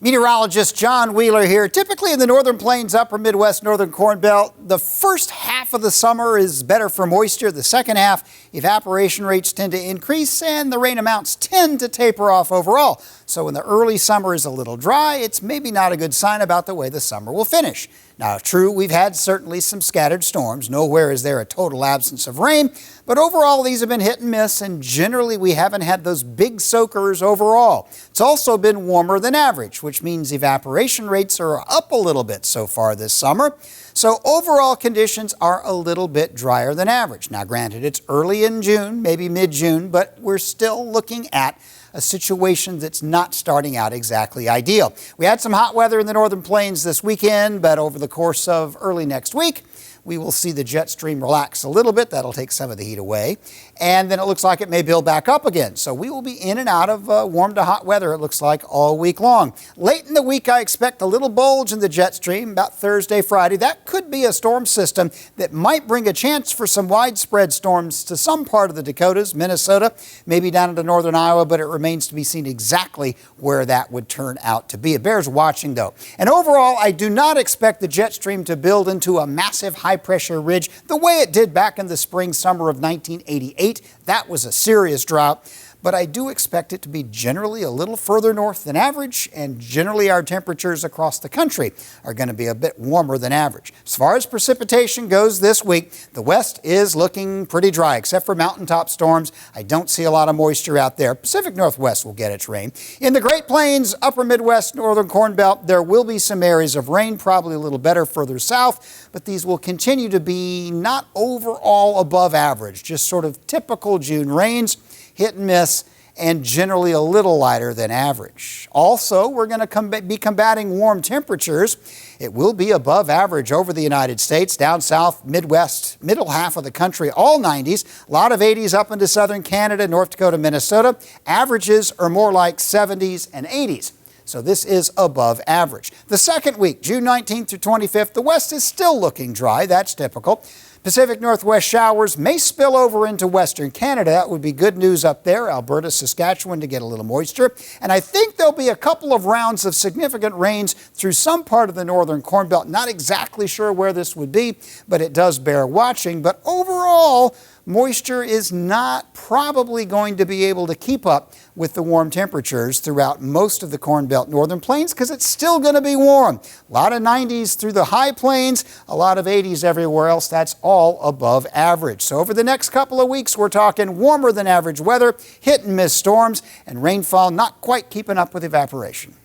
Meteorologist John Wheeler here. Typically in the northern plains, upper Midwest, northern Corn Belt, the first half of the summer is better for moisture. The second half, evaporation rates tend to increase and the rain amounts tend to taper off overall. So when the early summer is a little dry, it's maybe not a good sign about the way the summer will finish. Now, true, we've had certainly some scattered storms. Nowhere is there a total absence of rain, but overall these have been hit and miss, and generally we haven't had those big soakers overall. It's also been warmer than average, which means evaporation rates are up a little bit so far this summer. So overall conditions are a little bit drier than average. Now, granted, it's early in June, maybe mid-June, but we're still looking at a situation that's not starting out exactly ideal. We had some hot weather in the northern plains this weekend, but over the course of early next week, we will see the jet stream relax a little bit. That'll take some of the heat away. And then it looks like it may build back up again. So we will be in and out of warm to hot weather, it looks like, all week long. Late in the week, I expect a little bulge in the jet stream about Thursday, Friday. That could be a storm system that might bring a chance for some widespread storms to some part of the Dakotas, Minnesota, maybe down into northern Iowa, but it remains to be seen exactly where that would turn out to be. It bears watching, though. And overall, I do not expect the jet stream to build into a massive high-pressure ridge the way it did back in the spring, summer of 1988. That was a serious drought, but I do expect it to be generally a little further north than average, and generally our temperatures across the country are going to be a bit warmer than average. As far as precipitation goes this week, the west is looking pretty dry, except for mountaintop storms. I don't see a lot of moisture out there. Pacific Northwest will get its rain. In the Great Plains, upper Midwest, northern Corn Belt, there will be some areas of rain, probably a little better further south, but these will continue to be not overall above average, just sort of typical June rains, hit and miss, and generally a little lighter than average. Also, we're going to be combating warm temperatures. It will be above average over the United States, down south, Midwest, middle half of the country, all 90s. A lot of 80s up into southern Canada, North Dakota, Minnesota. Averages are more like 70s and 80s. So this is above average. The second week, June 19th through 25th, the west is still looking dry. That's typical. Pacific Northwest showers may spill over into western Canada. That would be good news up there, Alberta, Saskatchewan, to get a little moisture. And I think there'll be a couple of rounds of significant rains through some part of the northern Corn Belt. Not exactly sure where this would be, but it does bear watching. But overall, moisture is not probably going to be able to keep up with the warm temperatures throughout most of the Corn Belt northern plains because it's still going to be warm. A lot of 90s through the high plains, a lot of 80s everywhere else. That's all above average. So over the next couple of weeks, we're talking warmer than average weather, hit and miss storms, and rainfall not quite keeping up with evaporation.